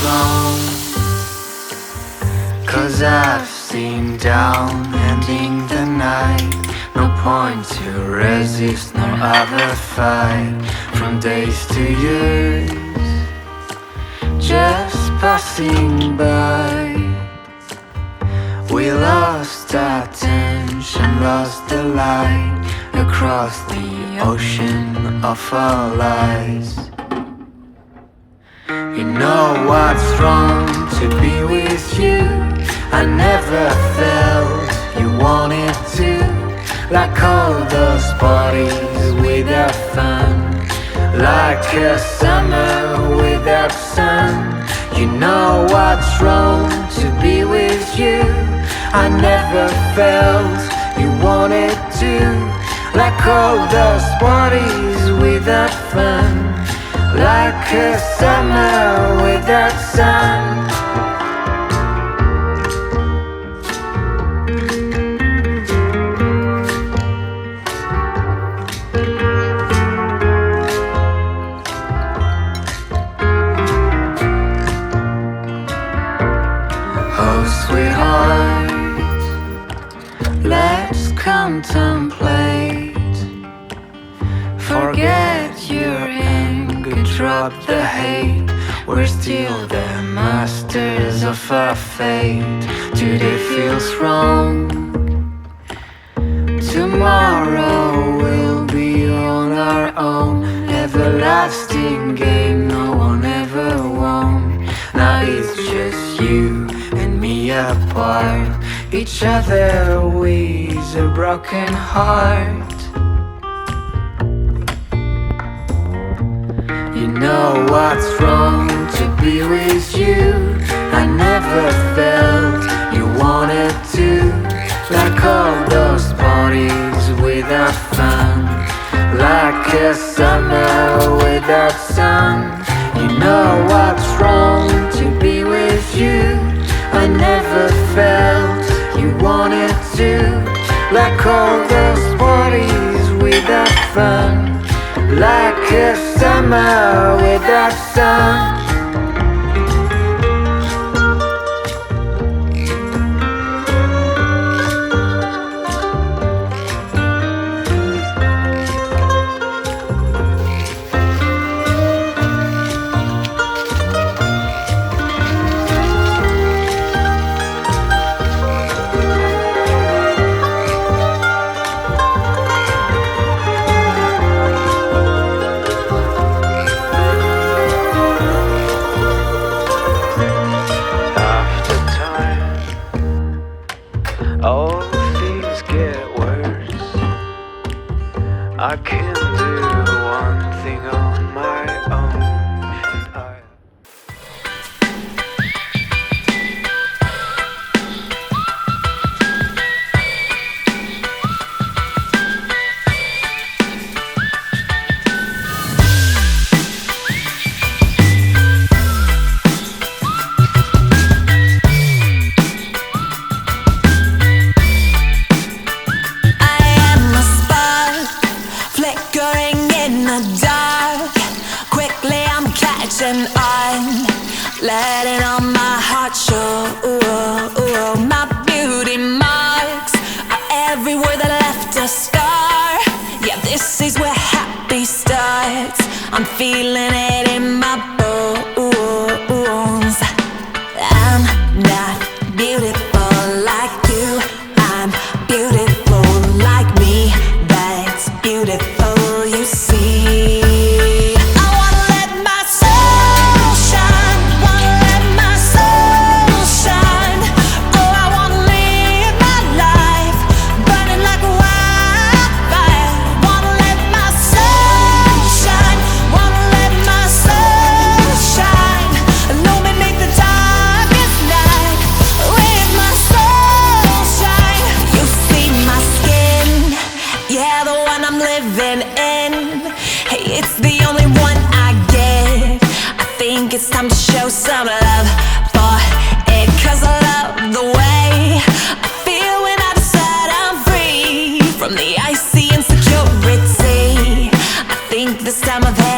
alone, 'cause I've seen down ending the night. No point to resist nor ever fight. From days to years, just passing by. We lost our attention, lost the light across the ocean of our lives. You know what's wrong to be with you. I never felt you wanted to, like all those parties without fun, like a summer without sun. You know what's wrong to be with you. I never felt you wanted to, like all those parties without fun, like a summer without sun. Oh sweetheart, let's contemplate. Forget your anger, drop the hate. We're still the masters of our fate. Today feels wrong, tomorrow we'll be on our own. Everlasting game no one ever won. Now it's just you and me apart, each other with a broken heart. You know what's wrong to be with you. I never felt you wanted to, like all those parties without fun, like a summer without sun. You know what's wrong to be with you. I never felt you wanted to, like all those parties without fun, like a summer without sun. All things get worse. I can do one thing on my own, and I on, letting all my heart show. My beauty marks are everywhere that left a scar. Yeah, this is where happy starts. I'm feeling it in my bones. I'm not beautiful like you. I'm beautiful like me. That's beautiful, you see. It's time to show some love for it, 'cause I love the way I feel when I decide I'm free from the icy insecurity. I think this time I've had